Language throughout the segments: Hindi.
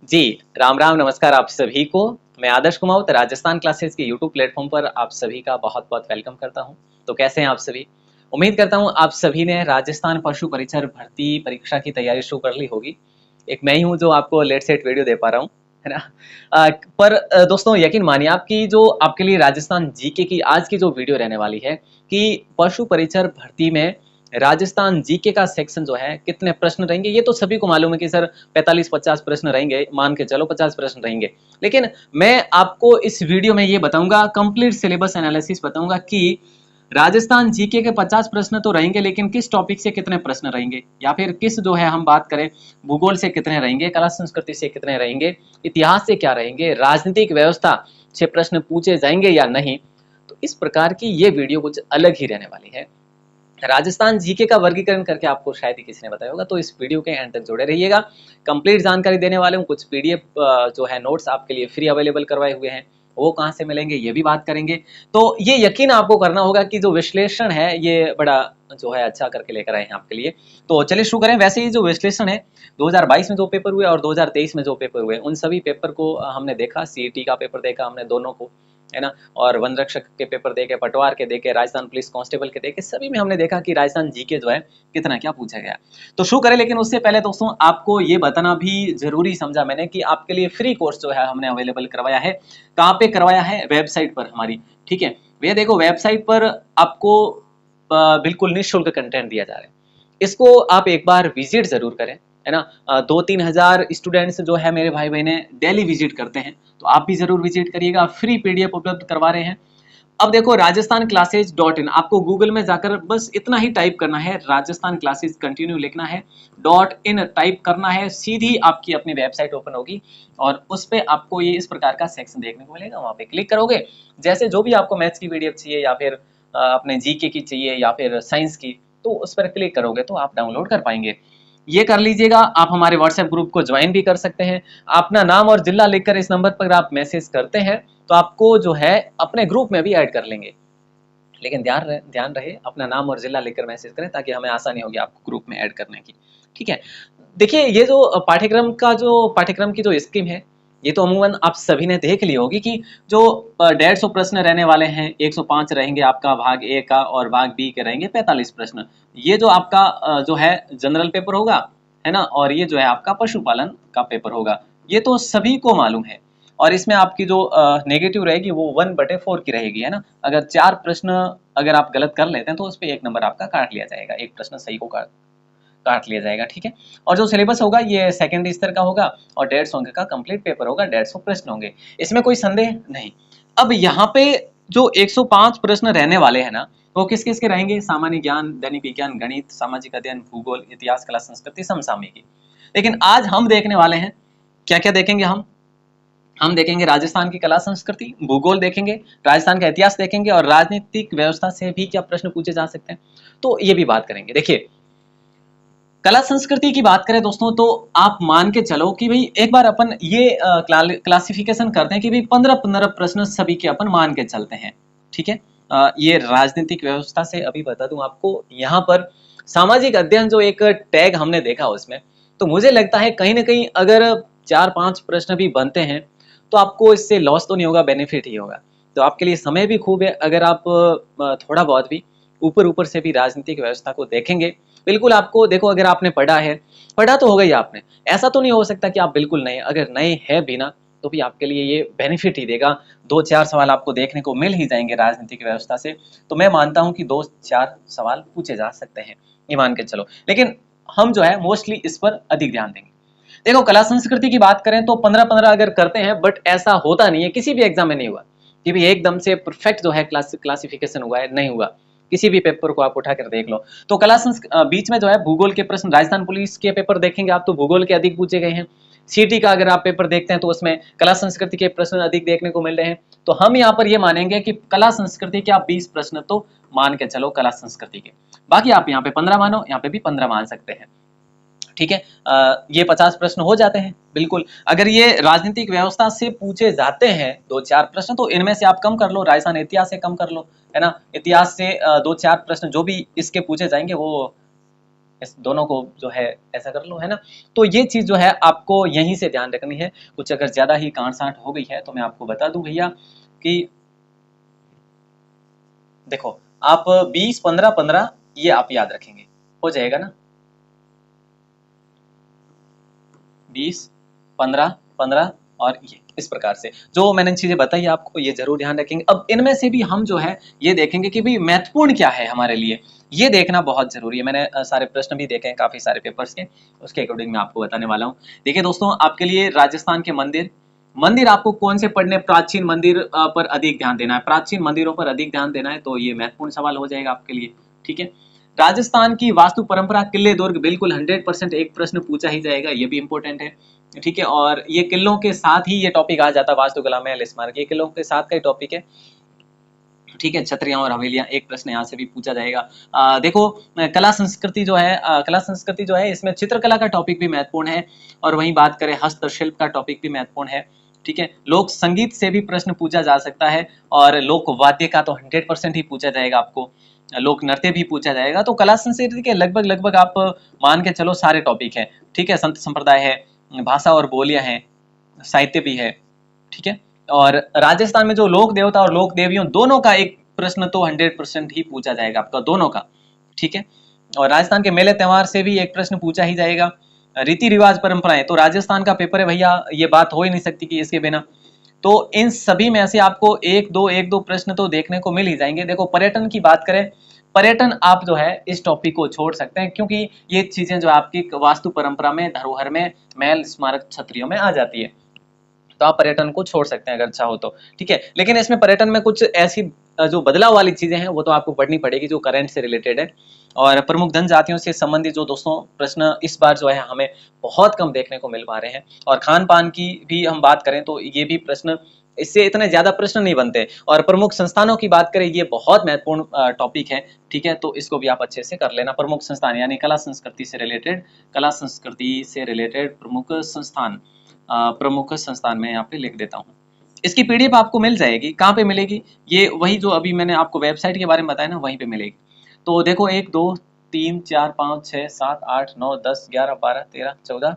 जी, राम राम नमस्कार आप सभी को। मैं आदर्श कुमावत राजस्थान क्लासेस के यूट्यूब प्लेटफॉर्म पर आप सभी का बहुत-बहुत वेलकम करता हूं। तो कैसे हैं आप सभी? उम्मीद करता हूं आप सभी ने राजस्थान पशु परिचर भर्ती परीक्षा की तैयारी शुरू कर ली होगी। एक मैं ही हूं जो आपको लेट सेट वीडियो दे पा रहा हूं, है ना? दोस्तों यकीन मानिए आपकी जो आपके लिए राजस्थान जीके की आज की जो वीडियो रहने वाली है कि पशु परिचर भर्ती में राजस्थान जीके का सेक्शन जो है कितने प्रश्न रहेंगे, ये तो सभी को मालूम है कि सर 45-50 प्रश्न रहेंगे, मान के चलो 50 प्रश्न रहेंगे। लेकिन मैं आपको इस वीडियो में ये बताऊंगा, कंप्लीट सिलेबस एनालिसिस बताऊंगा कि राजस्थान जीके के 50 प्रश्न तो रहेंगे, लेकिन किस टॉपिक से कितने प्रश्न रहेंगे, या फिर किस जो है हम बात करें भूगोल से कितने रहेंगे, कला संस्कृति से कितने रहेंगे, इतिहास से क्या रहेंगे, राजनीतिक व्यवस्था से प्रश्न पूछे जाएंगे या नहीं। तो इस प्रकार की ये वीडियो कुछ अलग ही रहने वाली है। राजस्थान जीके का वर्गीकरण करके आपको शायद ही किसी ने बताया होगा, तो इस वीडियो के एंड तक जुड़े रहिएगा। कंप्लीट जानकारी देने वाले हूँ। कुछ पीडीएफ जो है नोट्स आपके लिए फ्री अवेलेबल करवाए हुए हैं, वो कहाँ से मिलेंगे ये भी बात करेंगे। तो ये यकीन आपको करना होगा कि जो विश्लेषण है ये बड़ा जो है अच्छा करके लेकर आए हैं आपके लिए। तो चलिए शुरू करें। वैसे ही जो विश्लेषण है 2022 में जो पेपर हुए और 2023 में जो पेपर हुए, उन सभी पेपर को हमने देखा। सीईटी का पेपर देखा हमने दोनों को, है ना? और वन रक्षक के पेपर देखे, पटवार के देखे, राजस्थान पुलिस कांस्टेबल के देखे, सभी में हमने देखा कि राजस्थान जीके जो है कितना क्या पूछा गया। तो शुरू करें, लेकिन उससे पहले दोस्तों आपको ये बताना भी जरूरी समझा मैंने कि आपके लिए फ्री कोर्स जो है हमने अवेलेबल करवाया है। कहाँ पे करवाया है? वेबसाइट पर हमारी, ठीक है। भैया देखो, वेबसाइट पर आपको बिल्कुल निःशुल्क कंटेंट दिया जा रहा है। इसको आप एक बार विजिट जरूर करें, है ना? 2-3 हजार स्टूडेंट्स जो है मेरे भाई बहने डेली विजिट करते हैं, तो आप भी जरूर विजिट करिएगा। फ्री पीडीएफ उपलब्ध करवा रहे हैं। अब देखो, राजस्थान क्लासेज डॉट इन, आपको गूगल में जाकर बस इतना ही टाइप करना है, राजस्थान क्लासेज कंटिन्यू लिखना है, डॉट इन टाइप करना है, सीधी आपकी अपनी वेबसाइट ओपन होगी और उस पर आपको ये इस प्रकार का सेक्शन देखने को मिलेगा। वहां पे क्लिक करोगे, जैसे जो भी आपको मैथ्स की पीडीएफ चाहिए या फिर अपने जीके की चाहिए या फिर साइंस की, तो उस पर क्लिक करोगे तो आप डाउनलोड कर पाएंगे। ये कर लीजिएगा। आप हमारे व्हाट्सएप ग्रुप को ज्वाइन भी कर सकते हैं। अपना नाम और जिला लिखकर इस नंबर पर आप मैसेज करते हैं तो आपको जो है अपने ग्रुप में भी ऐड कर लेंगे। लेकिन ध्यान रहे अपना नाम और जिला लिखकर मैसेज करें ताकि हमें आसानी होगी आपको ग्रुप में ऐड करने की। ठीक है। देखिए, ये जो पाठ्यक्रम की जो स्कीम है, ये तो अमूमन आप सभी ने देख ली होगी कि जो 150 प्रश्न रहने वाले हैं, 105 रहेंगे आपका भाग ए का और भाग बी के रहेंगे 45 प्रश्न। ये जो आपका जो है जनरल पेपर होगा, है ना? और ये जो है आपका पशुपालन का पेपर होगा। ये तो सभी को मालूम है। और इसमें आपकी जो नेगेटिव रहेगी वो 1/4 की रहेगी, है ना? अगर 4 प्रश्न अगर आप गलत कर लेते हैं तो उस पे 1 नंबर आपका काट लिया जाएगा। एक प्रश्न सही को काट लिया जाएगा, ठीक है। और जो सिलेबस होगा ये सेकेंडरी स्तर का होगा और 150 अंक का कंप्लीट पेपर होगा, 150 प्रश्न होंगे, इसमें कोई संदेह नहीं। अब यहाँ पे जो 105 प्रश्न रहने वाले हैं ना, वो किस किस के रहेंगे? सामान्य ज्ञान, दैनिक विज्ञान, गणित, सामाजिक अध्ययन, भूगोल, इतिहास, कला संस्कृति, समसामयिकी। लेकिन आज हम देखने वाले हैं, क्या क्या देखेंगे हम देखेंगे राजस्थान की कला संस्कृति, भूगोल देखेंगे, राजस्थान का इतिहास देखेंगे और राजनीतिक व्यवस्था से भी क्या प्रश्न पूछे जा सकते हैं, तो ये भी बात करेंगे। देखिए, कला संस्कृति की बात करें दोस्तों, तो आप मान के चलो कि भाई एक बार अपन ये क्लासिफिकेशन करते हैं कि भाई 15-15 प्रश्न सभी के अपन मान के चलते हैं, ठीक है। ये राजनीतिक व्यवस्था से अभी बता दूं आपको, यहाँ पर सामाजिक अध्ययन जो एक टैग हमने देखा उसमें, तो मुझे लगता है कहीं ना कहीं अगर 4-5 प्रश्न भी बनते हैं तो आपको इससे लॉस तो नहीं होगा, बेनिफिट ही होगा। तो आपके लिए समय भी खूब है अगर आप थोड़ा बहुत भी ऊपर ऊपर से भी राजनीतिक व्यवस्था को देखेंगे। बिल्कुल आपको देखो, अगर आपने पढ़ा तो होगा ही आपने, ऐसा तो नहीं हो सकता कि आप बिल्कुल नए, अगर नए हैं भी ना तो भी आपके लिए ये बेनिफिट ही देगा। 2-4 सवाल आपको देखने को मिल ही जाएंगे राजनीतिक व्यवस्था से। तो मैं मानता हूं कि 2-4 सवाल पूछे जा सकते हैं, ये मान के चलो। लेकिन हम जो है मोस्टली इस पर अधिक ध्यान देंगे। देखो, कला संस्कृति की बात करें तो 15-15 अगर करते हैं, बट ऐसा होता नहीं है, किसी भी एग्जाम में नहीं हुआ कि भी एकदम से परफेक्ट जो है क्लासिफिकेशन हुआ है, नहीं हुआ। किसी भी पेपर को आप उठाकर देख लो तो बीच में जो है भूगोल के प्रश्न, राजस्थान पुलिस के पेपर देखेंगे आप तो भूगोल के अधिक पूछे गए हैं। सीटी का अगर आप पेपर देखते हैं तो उसमें कला संस्कृति के प्रश्न अधिक देखने को मिल रहे हैं। तो हम यहाँ पर ये मानेंगे कि कला संस्कृति के आप 20 प्रश्न तो मान के चलो कला संस्कृति के, बाकी आप यहाँ पे 15 मानो, यहाँ पे भी 15 मान सकते हैं, ठीक है। ये 50 प्रश्न हो जाते हैं बिल्कुल। अगर ये राजनीतिक व्यवस्था से पूछे जाते हैं 2-4 प्रश्न, तो इनमें से आप कम कर लो, राजस्थान इतिहास से कम कर लो, है ना? इतिहास से 2-4 प्रश्न जो भी इसके पूछे जाएंगे वो इस दोनों को जो है ऐसा कर लो, है ना। तो ये चीज जो है आपको यहीं से ध्यान रखनी है। कुछ अगर ज्यादा ही कांट साठ हो गई है तो मैं आपको बता दूं भैया कि देखो आप 20 15 15 ये आप याद रखेंगे, हो जाएगा ना। 20 15 15 और ये इस प्रकार से जो मैंने चीजें बताई आपको ये जरूर ध्यान रखेंगे। अब इनमें से भी हम जो है ये देखेंगे कि भाई महत्वपूर्ण क्या है हमारे लिए, ये देखना बहुत जरूरी है। मैंने सारे प्रश्न भी देखे हैं काफी सारे पेपर्स के, उसके अकॉर्डिंग मैं आपको बताने वाला हूँ। देखिए दोस्तों, आपके लिए राजस्थान के मंदिर मंदिर आपको कौन से पढ़ने, प्राचीन मंदिर पर अधिक ध्यान देना है, प्राचीन मंदिरों पर अधिक ध्यान देना है, तो ये महत्वपूर्ण सवाल हो जाएगा आपके लिए। ठीक है। राजस्थान की वास्तु परंपरा, किले दुर्ग, बिल्कुल 100% एक प्रश्न पूछा ही जाएगा, ये भी इंपॉर्टेंट है। ठीक है। और ये किलों के साथ ही ये टॉपिक आ जाता है, वास्तुकला में स्मारक, ये किलों के साथ का ही टॉपिक है। ठीक है। छतरियां और हवेलियां, एक प्रश्न यहाँ से भी पूछा जाएगा। देखो कला संस्कृति जो है, कला संस्कृति जो है इसमें चित्रकला का टॉपिक भी महत्वपूर्ण है, और वहीं बात करें हस्तशिल्प का टॉपिक भी महत्वपूर्ण है। ठीक है। लोक संगीत से भी प्रश्न पूछा जा सकता है, और लोक वाद्य का तो 100% ही पूछा जाएगा आपको, लोक नृत्य भी पूछा जाएगा। तो कला संस्कृति के लगभग लगभग आप मान के चलो सारे टॉपिक है। ठीक है। संत संप्रदाय है, भाषा और बोलियां हैं, साहित्य भी है। ठीक है। और राजस्थान में जो लोक देवता और लोक देवियों दोनों का एक प्रश्न तो 100% ही पूछा जाएगा आपका, दोनों का। ठीक है। और राजस्थान के मेले त्योहार से भी एक प्रश्न पूछा ही जाएगा। रीति रिवाज परंपराएं, तो राजस्थान का पेपर है भैया, ये बात हो ही नहीं सकती कि इसके बिना। तो इन सभी में से आपको एक दो प्रश्न तो देखने को मिल ही जाएंगे। देखो पर्यटन की बात करें, पर्यटन आप जो है इस टॉपिक को छोड़ सकते हैं, क्योंकि ये चीजें जो आपकी वास्तु परंपरा में, धरोहर में, महल स्मारक छतरियों में आ जाती है, तो आप पर्यटन को छोड़ सकते हैं अगर चाहो तो। ठीक है। लेकिन इसमें पर्यटन में कुछ ऐसी जो बदलाव वाली चीजें हैं वो तो आपको पढ़नी पड़ेगी, जो करंट से रिलेटेड है। और प्रमुख जनजातियों से संबंधित जो दोस्तों प्रश्न इस बार जो है हमें बहुत कम देखने को मिल पा रहे हैं। और खान पान की भी हम बात करें तो ये भी प्रश्न, इससे इतने ज्यादा प्रश्न नहीं बनते। और प्रमुख संस्थानों की बात करें, ये बहुत महत्वपूर्ण टॉपिक है। ठीक है। तो इसको भी आप अच्छे से कर लेना। प्रमुख संस्थान यानी कला संस्कृति से रिलेटेड, कला संस्कृति से रिलेटेड प्रमुख संस्थान, प्रमुख संस्थान में यहाँ पे लिख देता हूँ। इसकी पीडीएफ आपको मिल जाएगी, कहाँ पे मिलेगी, ये वही जो अभी मैंने आपको वेबसाइट के बारे में बताया ना, वहीं पे मिलेगी। तो देखो 1 2 3 4 5 6 7 8 9 10 11 12 13 14,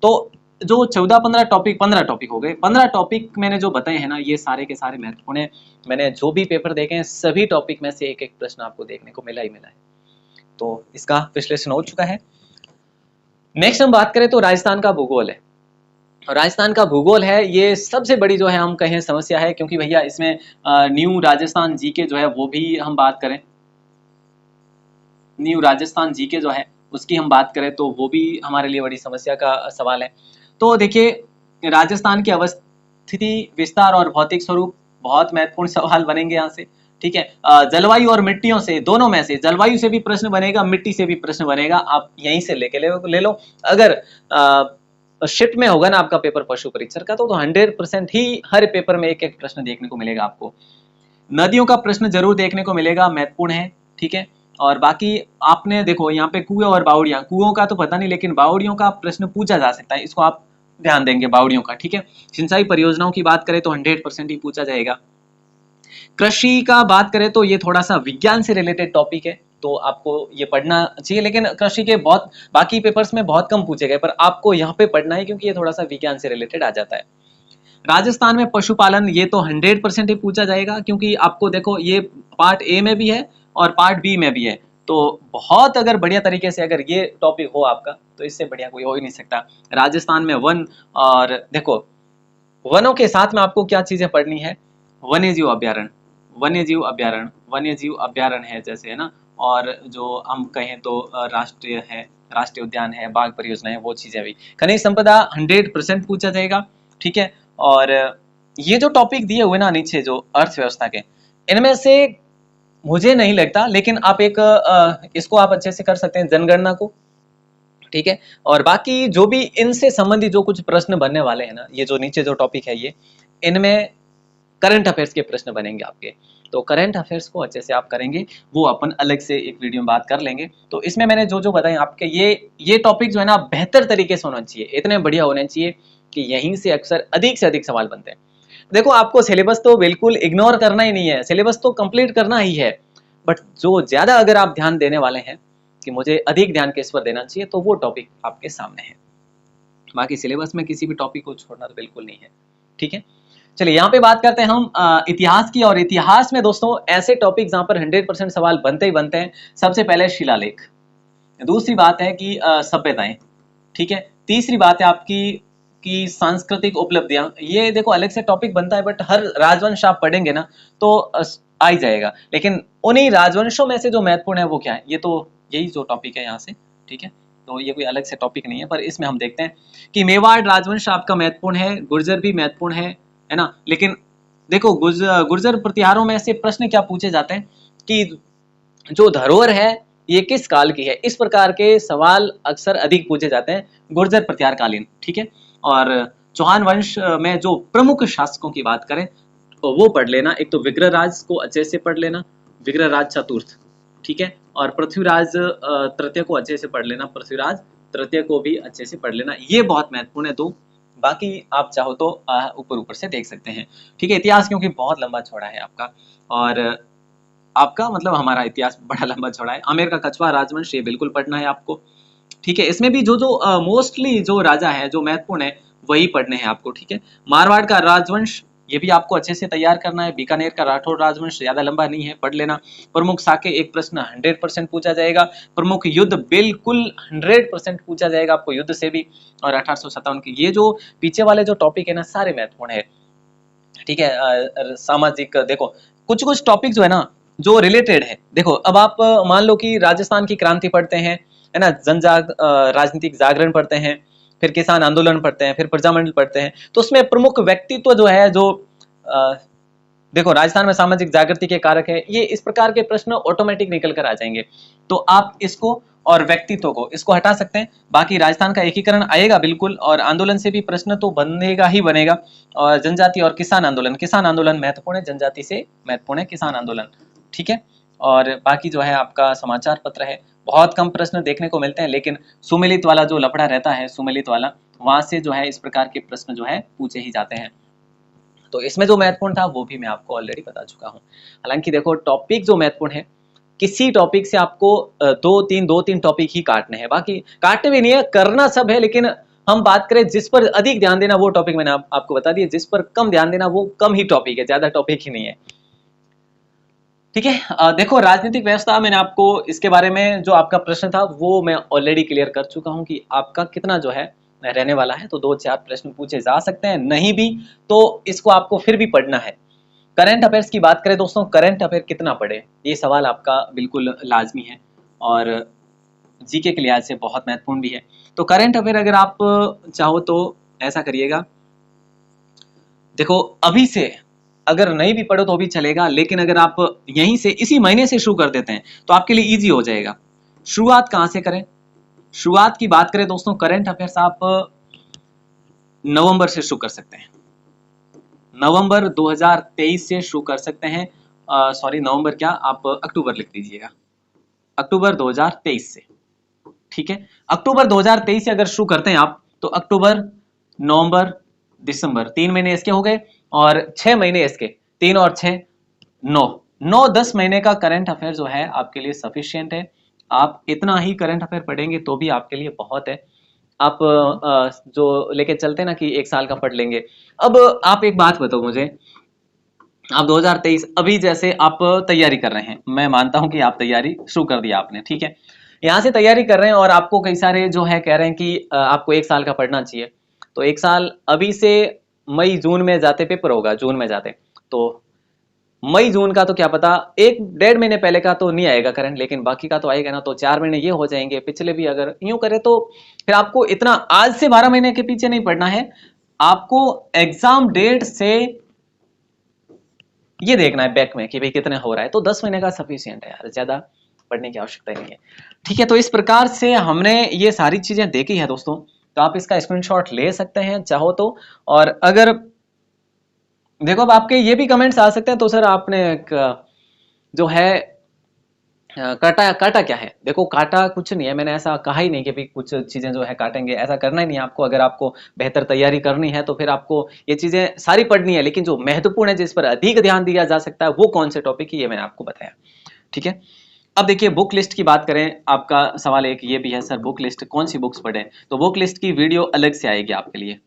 तो जो 14 15 टॉपिक हो गए। 15 टॉपिक मैंने जो बताए हैं ना, ये सारे के सारे महत्वपूर्ण है। मैंने जो भी पेपर देखे हैं सभी टॉपिक में से एक एक प्रश्न आपको देखने को मिला ही मिला है, तो इसका विश्लेषण हो चुका है। नेक्स्ट हम बात करें तो राजस्थान का भूगोल है। राजस्थान का भूगोल है, ये सबसे बड़ी जो है हम कहें समस्या है, क्योंकि भैया इसमें न्यू राजस्थान जीके जो है वो भी हम बात करें, न्यू राजस्थान जीके जो है उसकी हम बात करें तो वो भी हमारे लिए बड़ी समस्या का सवाल है। तो देखिए राजस्थान की अवस्थिति, विस्तार और भौतिक स्वरूप बहुत महत्वपूर्ण सवाल बनेंगे यहाँ से। ठीक है। जलवायु और मिट्टियों से, दोनों में से, जलवायु से भी प्रश्न बनेगा, मिट्टी से भी प्रश्न बनेगा, आप यहीं से लेके ले लो। अगर शिफ्ट में होगा ना आपका पेपर पशु परीक्षर का, तो 100% ही हर पेपर में एक एक प्रश्न देखने को मिलेगा आपको। नदियों का प्रश्न जरूर देखने को मिलेगा, महत्वपूर्ण है। ठीक है। और बाकी आपने देखो यहाँ पे कुएं और बावड़ियां, कुओं का तो पता नहीं, लेकिन बावड़ियों का प्रश्न पूछा जा सकता है, इसको आप ध्यान देंगे बावड़ियों का। ठीक है। सिंचाई परियोजनाओं की बात करें तो 100% ही पूछा जाएगा। कृषि का बात करें तो ये थोड़ा सा विज्ञान से रिलेटेड टॉपिक है, तो आपको ये पढ़ना चाहिए, लेकिन कृषि के बहुत बाकी पेपर्स में बहुत कम पूछे गए, पर आपको यहाँ पे पढ़ना है क्योंकि ये थोड़ा सा विज्ञान से रिलेटेड आ जाता है। राजस्थान में पशुपालन, ये तो 100% ही पूछा जाएगा, क्योंकि आपको देखो ये पार्ट ए में भी है और पार्ट बी में भी है, तो बहुत अगर बढ़िया तरीके से अगर ये टॉपिक हो आपका, तो इससे बढ़िया कोई हो ही नहीं सकता। राजस्थान में वन, और देखो वनों के साथ में आपको क्या चीजें पढ़नी है, वन्य जीव अभ्यारण्य, वन्य जीव अभ्यारण्य, वन्य जीव अभ्यारण्य है जैसे, है ना। और जो हम कहें तो राष्ट्रीय है, राष्ट्रीय उद्यान है, बाघ परियोजना है, वो चीजें भी। खनिज संपदा 100% पूछा जाएगा। ठीक है। और ये जो टॉपिक दिए हुए ना नीचे जो अर्थव्यवस्था के, इनमें से मुझे नहीं लगता, लेकिन आप एक इसको आप अच्छे से कर सकते हैं, जनगणना को। ठीक है। और बाकी जो भी इनसे संबंधित जो कुछ प्रश्न बनने वाले हैं ना, ये जो नीचे जो टॉपिक है, ये इनमें करंट अफेयर्स के प्रश्न बनेंगे आपके, तो करंट अफेयर्स को अच्छे से आप करेंगे, वो अपन अलग से एक वीडियो में बात कर लेंगे। तो इसमें मैंने जो जो बताए आपके, ये टॉपिक जो है ना बेहतर तरीके से होना चाहिए, इतने बढ़िया होने चाहिए कि यहीं से अक्सर अधिक से अधिक सवाल बनते हैं। देखो आपको सिलेबस तो बिल्कुल इग्नोर करना ही नहीं है, सिलेबस तो कंप्लीट करना ही है, बट जो ज्यादा अगर आप ध्यान देने वाले हैं कि मुझे अधिक ध्यान किस पर देना चाहिए, तो वो टॉपिक आपके सामने है। बाकी सिलेबस में किसी भी टॉपिक को छोड़ना तो बिल्कुल नहीं है, ठीक है। चलिए यहाँ पे बात करते हैं हम इतिहास की, और इतिहास में दोस्तों ऐसे टॉपिक जहाँ पर 100% सवाल बनते ही बनते हैं। सबसे पहले शिलालेख, दूसरी बात है कि सभ्यताएं, ठीक है, तीसरी बात है आपकी कि सांस्कृतिक उपलब्धियां। ये देखो अलग से टॉपिक बनता है, बट हर राजवंश आप पढ़ेंगे ना तो आ ही जाएगा, लेकिन उन्हीं राजवंशों में से जो महत्वपूर्ण है वो क्या है, ये तो यही जो टॉपिक है यहाँ से, ठीक है। तो ये कोई अलग से टॉपिक नहीं है, पर इसमें हम देखते हैं कि मेवाड़ राजवंश आपका महत्वपूर्ण है, गुर्जर भी महत्वपूर्ण है ना। लेकिन देखो गुर्जर प्रतिहारों में से प्रश्न क्या पूछे जाते हैं कि जो धरोहर है ये किस काल की है, इस प्रकार के सवाल अक्सर अधिक पूछे जाते हैं गुर्जर प्रतिहार कालीन, ठीक है। और चौहान वंश में जो प्रमुख शासकों की बात करें तो वो पढ़ लेना, एक तो विग्रहराज को अच्छे से पढ़ लेना, विग्रहराज चतुर्थ, ठीक है, और पृथ्वीराज तृतीय को अच्छे से पढ़ लेना, पृथ्वीराज तृतीय को भी अच्छे से पढ़ लेना, ये बहुत महत्वपूर्ण है। दो बाकी आप चाहो तो ऊपर ऊपर से देख सकते हैं, ठीक है। इतिहास क्योंकि बहुत लंबा चौड़ा है आपका, और आपका मतलब हमारा इतिहास बड़ा लंबा चौड़ा है। आमेर का कछवा राजवंश ये बिल्कुल पढ़ना है आपको, ठीक है। इसमें भी जो जो मोस्टली जो राजा है जो महत्वपूर्ण है वही पढ़ने हैं आपको, ठीक है। मारवाड़ का राजवंश ये भी आपको अच्छे से तैयार करना है। बीकानेर का राठौर राजवंश ज्यादा लंबा नहीं है, पढ़ लेना। प्रमुख साके एक प्रश्न 100% पूछा जाएगा। प्रमुख युद्ध बिल्कुल 100% पूछा जाएगा आपको युद्ध से भी। और 1857 की ये जो पीछे वाले जो टॉपिक है ना सारे महत्वपूर्ण है, ठीक है। सामाजिक देखो कुछ कुछ टॉपिक जो है ना जो रिलेटेड है, देखो अब आप मान लो कि राजस्थान की क्रांति पढ़ते हैं, है ना, राजनीतिक जागरण पढ़ते हैं, फिर किसान आंदोलन पढ़ते हैं, फिर प्रजामंडल पढ़ते हैं, तो उसमें प्रमुख व्यक्तित्व जो है जो देखो राजस्थान में सामाजिक जागृति के कारक है, ये इस प्रकार के प्रश्न ऑटोमेटिक निकल कर आ जाएंगे। तो आप इसको और व्यक्तित्व को इसको हटा सकते हैं। बाकी राजस्थान का एकीकरण आएगा बिल्कुल, और आंदोलन से भी प्रश्न तो बनेगा ही बनेगा। और जनजाति और किसान आंदोलन महत्वपूर्ण है, जनजाति से महत्वपूर्ण है किसान आंदोलन, ठीक है। और बाकी जो है आपका समाचार पत्र है, बहुत कम प्रश्न देखने को मिलते हैं, लेकिन सुमेलित वाला जो लफड़ा रहता है, सुमेलित वाला वहां से जो है इस प्रकार के प्रश्न जो है पूछे ही जाते हैं। तो इसमें जो महत्वपूर्ण था वो भी मैं आपको ऑलरेडी बता चुका हूँ। हालांकि देखो टॉपिक जो महत्वपूर्ण है, किसी टॉपिक से आपको दो तीन टॉपिक ही काटने हैं, बाकी काटने भी नहीं है, करना सब है। लेकिन हम बात करें जिस पर अधिक ध्यान देना वो टॉपिक मैंने आपको बता दिया, जिस पर कम ध्यान देना वो कम ही टॉपिक है, ज्यादा टॉपिक ही नहीं है, ठीक है। देखो राजनीतिक व्यवस्था, मैंने आपको इसके बारे में जो आपका प्रश्न था वो मैं ऑलरेडी क्लियर कर चुका हूं कि आपका कितना जो है रहने वाला है। तो 2-4 प्रश्न पूछे जा सकते हैं, नहीं भी तो इसको आपको फिर भी पढ़ना है। करंट अफेयर्स की बात करें दोस्तों, करंट अफेयर कितना पढ़े, ये सवाल आपका बिल्कुल लाजमी है, और जीके के लिहाज से बहुत महत्वपूर्ण भी है। तो करंट अफेयर अगर आप चाहो तो ऐसा करिएगा, देखो अभी से अगर नहीं भी पढ़ो तो भी चलेगा, लेकिन अगर आप यहीं से इसी महीने से शुरू कर देते हैं तो आपके लिए इजी हो जाएगा। शुरुआत कहां से करें, शुरुआत की बात करें दोस्तों, करंट अफेयर्स आप नवंबर से शुरू कर सकते हैं, नवंबर 2023 से शुरू कर सकते हैं। सॉरी नवंबर क्या, आप अक्टूबर लिख दीजिएगा, अक्टूबर 2023 से, ठीक है। अक्टूबर 2023 से अगर शुरू करते हैं आप तो अक्टूबर, नवंबर, दिसंबर 3 महीने इसके हो गए, और 6 महीने इसके, 3 और 6 9 10 महीने का करंट अफेयर जो है आपके लिए सफिशियंट है। आप इतना ही करंट अफेयर पढ़ेंगे तो भी आपके लिए बहुत है। आप जो लेके चलते हैं ना कि 1 साल का पढ़ लेंगे। अब आप एक बात बताओ मुझे, आप 2023 अभी जैसे आप तैयारी कर रहे हैं, मैं मानता हूं कि आप तैयारी शुरू कर दिया आपने, ठीक है। यहाँ से तैयारी कर रहे हैं और आपको कई सारे जो है कह रहे हैं कि आपको 1 साल का पढ़ना चाहिए। तो 1 साल अभी से मई जून में जाते पेपर होगा, जून में जाते, तो मई जून का तो क्या पता, 1-1.5 महीने पहले का तो नहीं आएगा करंट, लेकिन बाकी का तो आएगा ना। तो 4 महीने ये हो जाएंगे, पिछले भी अगर यूं करे तो फिर आपको इतना आज से 12 महीने के पीछे नहीं पढ़ना है। आपको एग्जाम डेट से ये देखना है बैक में कि भाई कितने हो रहा है, तो 10 महीने का सफिशियंट है यार, ज्यादा पढ़ने की आवश्यकता नहीं है, ठीक है। तो इस प्रकार से हमने ये सारी चीजें देखी है दोस्तों, तो आप इसका स्क्रीनशॉट ले सकते हैं चाहो तो। और अगर देखो अब आपके ये भी कमेंट्स आ सकते हैं, तो सर आपने जो है काटा काटा क्या है, देखो काटा कुछ नहीं है, मैंने ऐसा कहा ही नहीं कि भाई कुछ चीजें जो है काटेंगे, ऐसा करना ही नहीं है आपको। अगर आपको बेहतर तैयारी करनी है तो फिर आपको ये चीजें सारी पढ़नी है, लेकिन जो महत्वपूर्ण है जिस पर अधिक ध्यान दिया जा सकता है वो कौन से टॉपिक है ये मैंने आपको बताया, ठीक है। अब देखिए बुक लिस्ट की बात करें, आपका सवाल एक ये भी है सर बुक लिस्ट कौन सी बुक्स पढ़ें, तो बुक लिस्ट की वीडियो अलग से आएगी आपके लिए,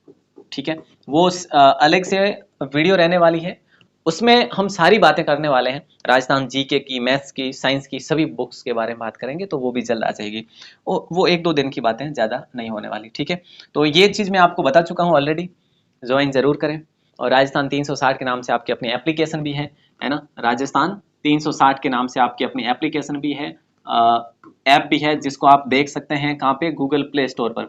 ठीक है। वो अलग से वीडियो रहने वाली है, उसमें हम सारी बातें करने वाले हैं, राजस्थान जीके की, मैथ्स की, साइंस की, सभी बुक्स के बारे में बात करेंगे, तो वो भी जल्द आ जाएगी। वो 1-2 दिन की बातें, ज़्यादा नहीं होने वाली, ठीक है। तो ये चीज़ मैं आपको बता चुका हूँ ऑलरेडी, ज्वाइन ज़रूर करें। और राजस्थान 360 के नाम से आपकी अपनी एप्लीकेशन भी है ना, राजस्थान 360 के नाम से आपकी अपनी एप्लीकेशन भी है, ऐप भी है, जिसको आप देख सकते हैं कहाँ पे, गूगल प्ले स्टोर पर,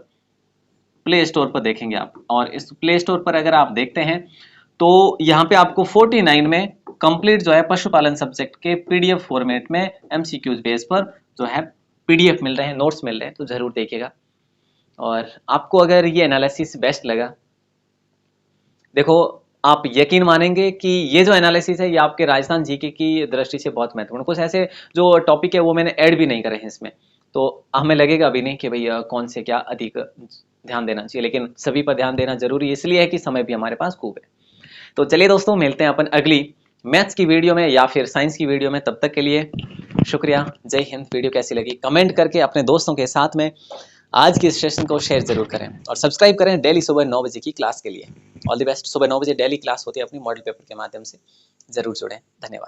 प्ले स्टोर पर देखेंगे आप। और इस प्ले स्टोर पर अगर आप देखते हैं तो यहाँ पे आपको 49 में कंप्लीट जो है पशुपालन सब्जेक्ट के पीडीएफ फॉर्मेट में एमसीक्यूज बेस पर जो है पीडीएफ मिल रहे हैं, नोट्स मिल रहे हैं, तो जरूर देखिएगा। और आपको अगर ये एनालिसिस बेस्ट लगा, देखो आप यकीन मानेंगे कि ये जो एनालिसिस है ये आपके राजस्थान जीके की दृष्टि से बहुत महत्वपूर्ण, कुछ ऐसे जो टॉपिक है वो मैंने ऐड भी नहीं करे हैं इसमें, तो हमें लगेगा भी नहीं कि भैया कौन से क्या अधिक ध्यान देना चाहिए, लेकिन सभी पर ध्यान देना जरूरी इसलिए है कि समय भी हमारे पास खूब है। तो चलिए दोस्तों, मिलते हैं अपन अगली मैथ्स की वीडियो में या फिर साइंस की वीडियो में, तब तक के लिए शुक्रिया, जय हिंद। वीडियो कैसी लगी कमेंट करके अपने दोस्तों के साथ में आज की इस सेशन को शेयर जरूर करें, और सब्सक्राइब करें डेली सुबह 9 बजे की क्लास के लिए। All the best. सुबह 9 बजे डेली क्लास होती है अपनी मॉडल पेपर के माध्यम से, जरूर जुड़ें। धन्यवाद।